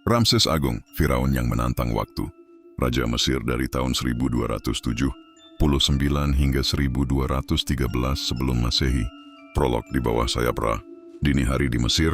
Ramses Agung, Firaun yang menantang waktu. Raja Mesir dari tahun 1279 hingga 1213 sebelum Masehi. Prolog di bawah sayap Ra. Dini hari di Mesir,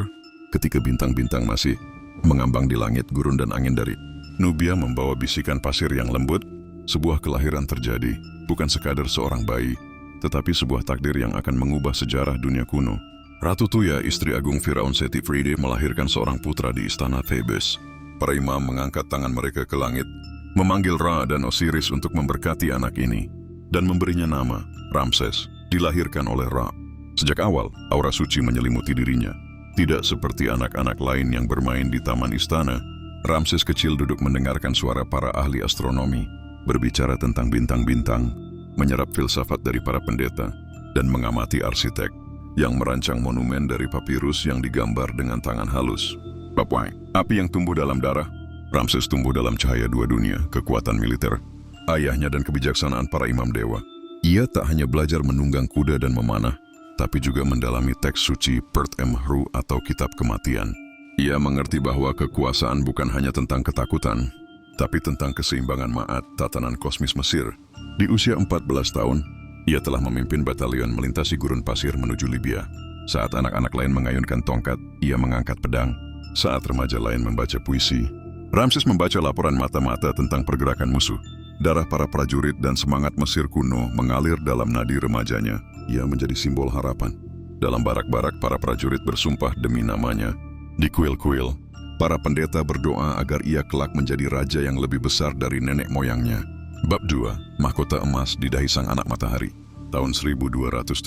ketika bintang-bintang masih mengambang di langit, gurun dan angin dari Nubia membawa bisikan pasir yang lembut, sebuah kelahiran terjadi, bukan sekadar seorang bayi, tetapi sebuah takdir yang akan mengubah sejarah dunia kuno. Ratu Tuya, istri agung Firaun Seti Fride, melahirkan seorang putra di istana Thebes. Para imam mengangkat tangan mereka ke langit, memanggil Ra dan Osiris untuk memberkati anak ini, dan memberinya nama Ramses, dilahirkan oleh Ra. Sejak awal, aura suci menyelimuti dirinya. Tidak seperti anak-anak lain yang bermain di taman istana, Ramses kecil duduk mendengarkan suara para ahli astronomi, berbicara tentang bintang-bintang, menyerap filsafat dari para pendeta, dan mengamati arsitek yang merancang monumen dari papirus yang digambar dengan tangan halus. Bapwai, api yang tumbuh dalam darah. Ramses tumbuh dalam cahaya dua dunia, kekuatan militer, ayahnya dan kebijaksanaan para imam dewa. Ia tak hanya belajar menunggang kuda dan memanah, tapi juga mendalami teks suci Pert Emhru atau Kitab Kematian. Ia mengerti bahwa kekuasaan bukan hanya tentang ketakutan, tapi tentang keseimbangan ma'at tatanan kosmis Mesir. Di usia 14 tahun, ia telah memimpin batalion melintasi gurun pasir menuju Libya. Saat anak-anak lain mengayunkan tongkat, ia mengangkat pedang. Saat remaja lain membaca puisi, Ramses membaca laporan mata-mata tentang pergerakan musuh. Darah para prajurit dan semangat Mesir kuno mengalir dalam nadi remajanya. Ia menjadi simbol harapan. Dalam barak-barak, para prajurit bersumpah demi namanya. Di kuil-kuil, para pendeta berdoa agar ia kelak menjadi raja yang lebih besar dari nenek moyangnya. Bab 2. Mahkota emas di dahi sang anak matahari. Tahun 1279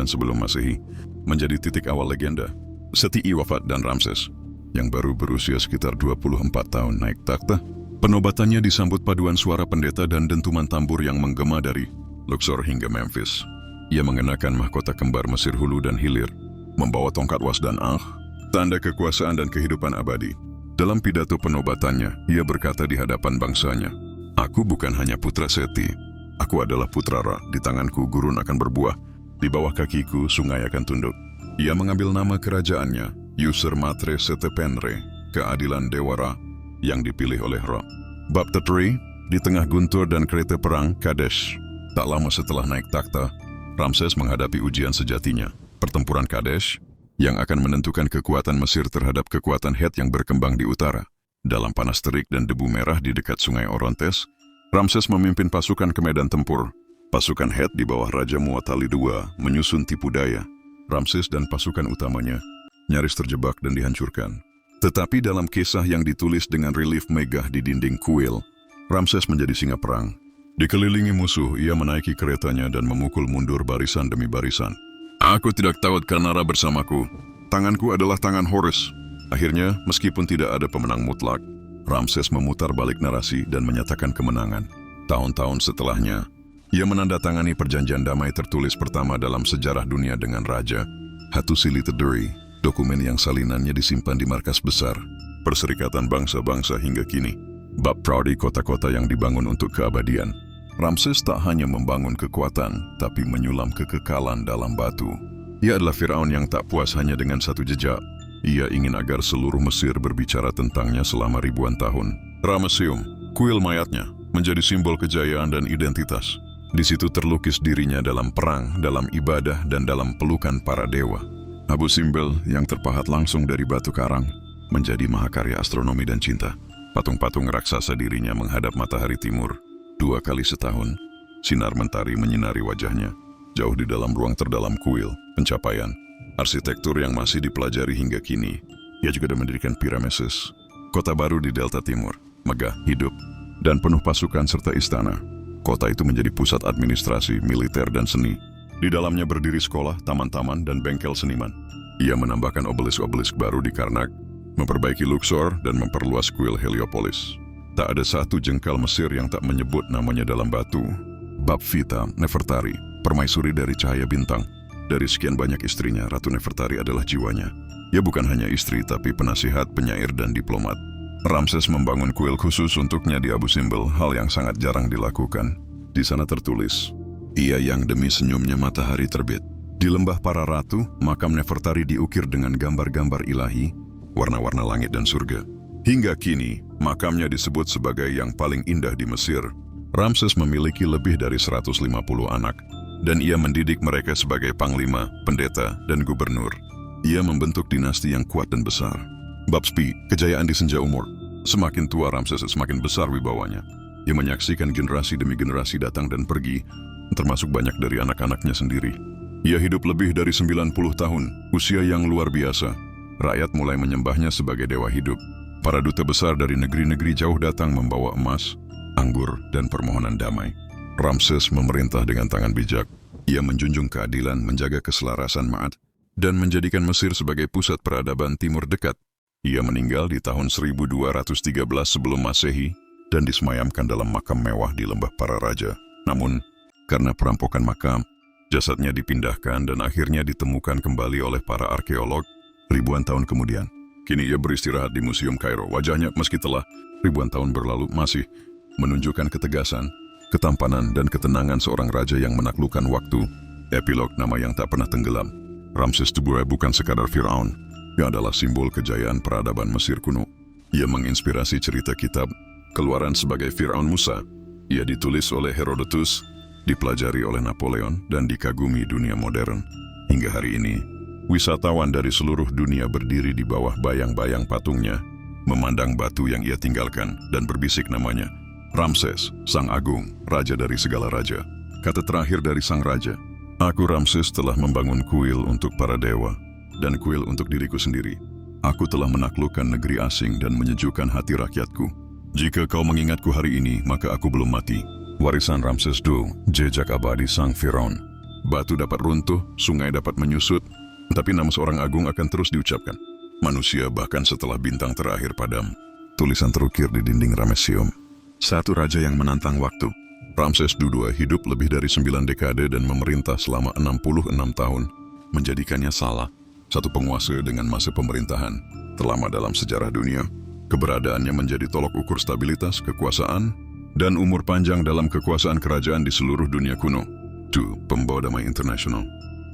sebelum Masehi menjadi titik awal legenda. Seti wafat dan Ramses, yang baru berusia sekitar 24 tahun, naik takhta. Penobatannya disambut paduan suara pendeta dan dentuman tambur yang menggema dari Luxor hingga Memphis. Ia mengenakan mahkota kembar Mesir Hulu dan Hilir, membawa tongkat Was dan Ah, tanda kekuasaan dan kehidupan abadi. Dalam pidato penobatannya, ia berkata di hadapan bangsanya, "Aku bukan hanya putra Seti, aku adalah putra Ra. Di tanganku gurun akan berbuah, di bawah kakiku sungai akan tunduk." Ia mengambil nama kerajaannya, User Matre Setepenre, keadilan Dewa Ra, yang dipilih oleh Ra. Bab 3, di tengah guntur dan kereta perang Kadesh. Tak lama setelah naik takhta, Ramses menghadapi ujian sejatinya, pertempuran Kadesh, yang akan menentukan kekuatan Mesir terhadap kekuatan Het yang berkembang di utara. Dalam panas terik dan debu merah di dekat sungai Orontes, Ramses memimpin pasukan ke medan tempur. Pasukan Het di bawah Raja Muwatalli II menyusun tipu daya. Ramses dan pasukan utamanya nyaris terjebak dan dihancurkan. Tetapi dalam kisah yang ditulis dengan relief megah di dinding kuil, Ramses menjadi singa perang. Dikelilingi musuh, ia menaiki keretanya dan memukul mundur barisan demi barisan. "Aku tidak takut karena Ra bersamaku. Tanganku adalah tangan Horus." Akhirnya, meskipun tidak ada pemenang mutlak, Ramses memutar balik narasi dan menyatakan kemenangan. Tahun-tahun setelahnya, ia menandatangani perjanjian damai tertulis pertama dalam sejarah dunia dengan Raja Hattusili Teduri, dokumen yang salinannya disimpan di markas besar Perserikatan Bangsa-Bangsa hingga kini. Bab Prodi, kota-kota yang dibangun untuk keabadian. Ramses tak hanya membangun kekuatan, tapi menyulam kekekalan dalam batu. Ia adalah Firaun yang tak puas hanya dengan satu jejak. Ia ingin agar seluruh Mesir berbicara tentangnya selama ribuan tahun. Ramesseum, kuil mayatnya, menjadi simbol kejayaan dan identitas. Di situ terlukis dirinya dalam perang, dalam ibadah, dan dalam pelukan para dewa. Abu Simbel yang terpahat langsung dari batu karang, menjadi mahakarya astronomi dan cinta. Patung-patung raksasa dirinya menghadap matahari timur. 2 kali setahun, sinar mentari menyinari wajahnya. Jauh di dalam ruang terdalam kuil, pencapaian, arsitektur yang masih dipelajari hingga kini. Ia juga mendirikan Pirameses, kota baru di Delta Timur, megah, hidup, dan penuh pasukan serta istana. Kota itu menjadi pusat administrasi, militer, dan seni. Di dalamnya berdiri sekolah, taman-taman, dan bengkel seniman. Ia menambahkan obelisk-obelisk baru di Karnak, memperbaiki Luxor, dan memperluas kuil Heliopolis. Tak ada satu jengkal Mesir yang tak menyebut namanya dalam batu. Bab Vita, Nefertari, permaisuri dari cahaya bintang. Dari sekian banyak istrinya, Ratu Nefertari adalah jiwanya. Ia bukan hanya istri, tapi penasihat, penyair, dan diplomat. Ramses membangun kuil khusus untuknya di Abu Simbel, hal yang sangat jarang dilakukan. Di sana tertulis, "Ia yang demi senyumnya matahari terbit." Di lembah para ratu, makam Nefertari diukir dengan gambar-gambar ilahi, warna-warna langit dan surga. Hingga kini, makamnya disebut sebagai yang paling indah di Mesir. Ramses memiliki lebih dari 150 anak, dan ia mendidik mereka sebagai panglima, pendeta, dan gubernur. Ia membentuk dinasti yang kuat dan besar. Bab Spi, kejayaan di senja umur. Semakin tua Ramses, semakin besar wibawanya. Ia menyaksikan generasi demi generasi datang dan pergi, termasuk banyak dari anak-anaknya sendiri. Ia hidup lebih dari 90 tahun, usia yang luar biasa. Rakyat mulai menyembahnya sebagai dewa hidup. Para duta besar dari negeri-negeri jauh datang membawa emas, anggur, dan permohonan damai. Ramses memerintah dengan tangan bijak. Ia menjunjung keadilan, menjaga keselarasan Ma'at, dan menjadikan Mesir sebagai pusat peradaban timur dekat. Ia meninggal di tahun 1213 sebelum Masehi dan disemayamkan dalam makam mewah di Lembah Para Raja. Namun, karena perampokan makam, jasadnya dipindahkan dan akhirnya ditemukan kembali oleh para arkeolog ribuan tahun kemudian. Kini ia beristirahat di Museum Kairo. Wajahnya meski telah ribuan tahun berlalu masih menunjukkan ketegasan, ketampanan, dan ketenangan seorang raja yang menaklukkan waktu. Epilog, nama yang tak pernah tenggelam. Ramses II bukan sekadar Firaun. Ia adalah simbol kejayaan peradaban Mesir kuno. Ia menginspirasi cerita kitab Keluaran sebagai Firaun Musa. Ia ditulis oleh Herodotus, dipelajari oleh Napoleon, dan dikagumi dunia modern. Hingga hari ini, wisatawan dari seluruh dunia berdiri di bawah bayang-bayang patungnya, memandang batu yang ia tinggalkan dan berbisik namanya. Ramses, Sang Agung, Raja dari segala raja. Kata terakhir dari Sang Raja, "Aku Ramses telah membangun kuil untuk para dewa, dan kuil untuk diriku sendiri. Aku telah menaklukkan negeri asing dan menyejukkan hati rakyatku. Jika kau mengingatku hari ini, maka aku belum mati." Warisan Ramses II, jejak abadi Sang Firaun. Batu dapat runtuh, sungai dapat menyusut, tapi nama seorang agung akan terus diucapkan. Manusia bahkan setelah bintang terakhir padam. Tulisan terukir di dinding Ramesseum. Satu raja yang menantang waktu. Ramses II hidup lebih dari 9 dekade dan memerintah selama 66 tahun, menjadikannya salah satu penguasa dengan masa pemerintahan terlama dalam sejarah dunia. Keberadaannya menjadi tolok ukur stabilitas, kekuasaan, dan umur panjang dalam kekuasaan kerajaan di seluruh dunia kuno. 2. Pembawa damai internasional.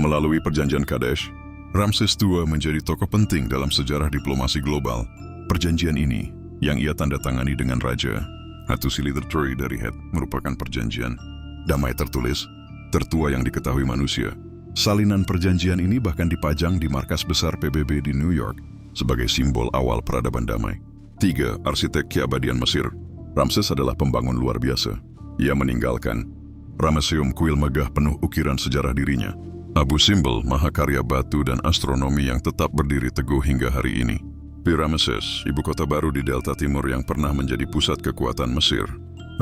Melalui perjanjian Kadesh, Ramses II menjadi tokoh penting dalam sejarah diplomasi global. Perjanjian ini, yang ia tanda tangani dengan Raja Hattusili III dari Het, merupakan perjanjian damai tertulis, tertua yang diketahui manusia. Salinan perjanjian ini bahkan dipajang di markas besar PBB di New York sebagai simbol awal peradaban damai. 3. Arsitek keabadian Mesir. Ramses adalah pembangun luar biasa. Ia meninggalkan Ramesseum, kuil megah penuh ukiran sejarah dirinya. Abu Simbel, mahakarya batu dan astronomi yang tetap berdiri teguh hingga hari ini. Ramesses, ibu kota baru di Delta Timur yang pernah menjadi pusat kekuatan Mesir.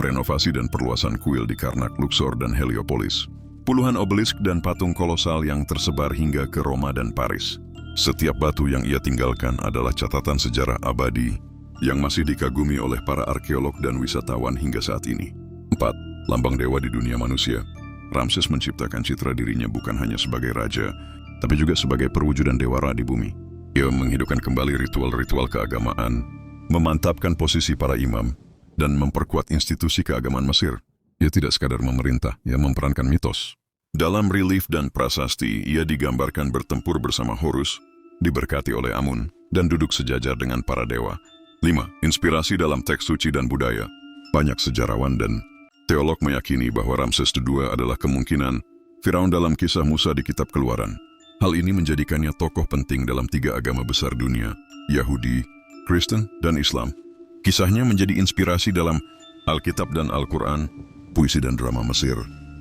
Renovasi dan perluasan kuil di Karnak, Luxor, dan Heliopolis. Puluhan obelisk dan patung kolosal yang tersebar hingga ke Roma dan Paris. Setiap batu yang ia tinggalkan adalah catatan sejarah abadi yang masih dikagumi oleh para arkeolog dan wisatawan hingga saat ini. 4. Lambang dewa di dunia manusia. Ramses menciptakan citra dirinya bukan hanya sebagai raja, tapi juga sebagai perwujudan dewa Ra di bumi. Ia menghidupkan kembali ritual-ritual keagamaan, memantapkan posisi para imam, dan memperkuat institusi keagamaan Mesir. Ia tidak sekadar memerintah, ia memerankan mitos. Dalam relief dan prasasti, ia digambarkan bertempur bersama Horus, diberkati oleh Amun, dan duduk sejajar dengan para dewa. 5. Inspirasi dalam teks suci dan budaya. Banyak sejarawan dan teolog meyakini bahwa Ramses II adalah kemungkinan Firaun dalam kisah Musa di Kitab Keluaran. Hal ini menjadikannya tokoh penting dalam 3 agama besar dunia, Yahudi, Kristen, dan Islam. Kisahnya menjadi inspirasi dalam Alkitab dan Al-Quran, puisi dan drama Mesir,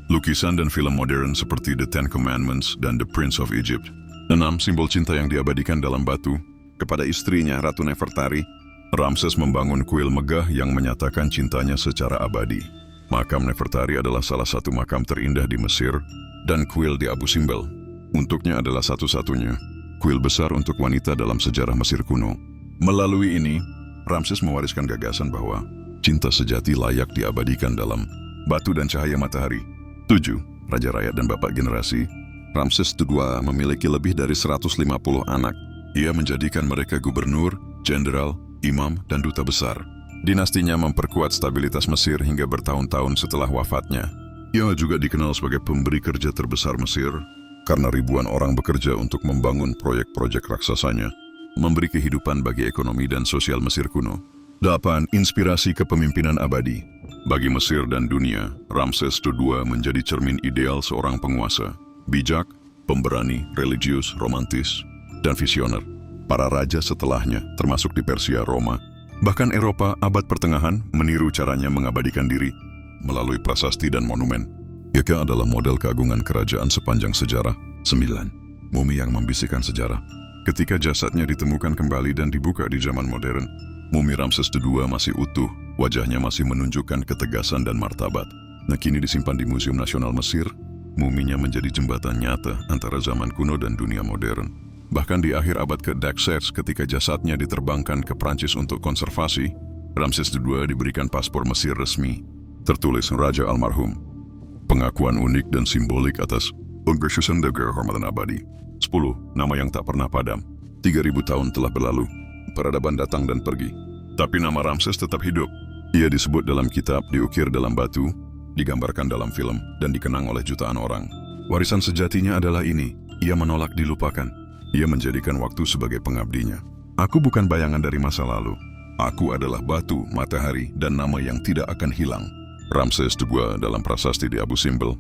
lukisan dan film modern seperti The Ten Commandments dan The Prince of Egypt. 6. Simbol cinta yang diabadikan dalam batu. Kepada istrinya, Ratu Nefertari, Ramses membangun kuil megah yang menyatakan cintanya secara abadi. Makam Nefertari adalah salah satu makam terindah di Mesir, dan kuil di Abu Simbel untuknya adalah satu-satunya kuil besar untuk wanita dalam sejarah Mesir kuno. Melalui ini, Ramses mewariskan gagasan bahwa cinta sejati layak diabadikan dalam batu dan cahaya matahari. 7. Raja rakyat dan bapak generasi. Ramses II memiliki lebih dari 150 anak. Ia menjadikan mereka gubernur, jenderal, imam, dan duta besar. Dinastinya memperkuat stabilitas Mesir hingga bertahun-tahun setelah wafatnya. Ia juga dikenal sebagai pemberi kerja terbesar Mesir, karena ribuan orang bekerja untuk membangun proyek-proyek raksasanya. memberi kehidupan bagi ekonomi dan sosial Mesir kuno. 8. Inspirasi kepemimpinan abadi. Bagi Mesir dan dunia, Ramses II menjadi cermin ideal seorang penguasa, bijak, pemberani, religius, romantis, dan visioner. Para raja setelahnya, termasuk di Persia, Roma, bahkan Eropa abad pertengahan, meniru caranya mengabadikan diri melalui prasasti dan monumen. Ia adalah model keagungan kerajaan sepanjang sejarah. 9. Mumi yang membisikkan sejarah. Ketika jasadnya ditemukan kembali dan dibuka di zaman modern, mumi Ramses II masih utuh, wajahnya masih menunjukkan ketegasan dan martabat. Kini disimpan di Museum Nasional Mesir, muminya menjadi jembatan nyata antara zaman kuno dan dunia modern. Bahkan di akhir abad ke-16 ketika jasadnya diterbangkan ke Prancis untuk konservasi, Ramses II diberikan paspor Mesir resmi, tertulis Raja Almarhum. Pengakuan unik dan simbolik atas Ungesusen der kehormatan abadi. 10. Nama yang tak pernah padam. 3000 tahun telah berlalu, peradaban datang dan pergi. Tapi nama Ramses tetap hidup. Ia disebut dalam kitab, diukir dalam batu, digambarkan dalam film, dan dikenang oleh jutaan orang. Warisan sejatinya adalah ini, ia menolak dilupakan. Ia menjadikan waktu sebagai pengabdinya. Aku bukan bayangan dari masa lalu. Aku adalah batu, matahari, dan nama yang tidak akan hilang. Ramses II dalam prasasti di Abu Simbel.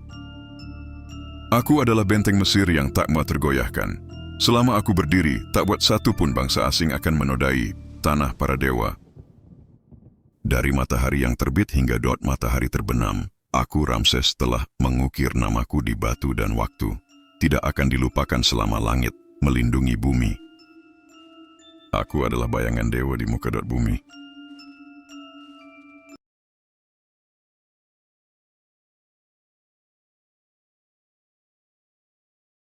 Aku adalah benteng Mesir yang tak mau tergoyahkan. Selama aku berdiri, tak buat satu pun bangsa asing akan menodai tanah para dewa. Dari matahari yang terbit hingga dot matahari terbenam, aku Ramses telah mengukir namaku di batu dan waktu. Tidak akan dilupakan selama langit melindungi bumi. Aku adalah bayangan dewa di muka dot bumi.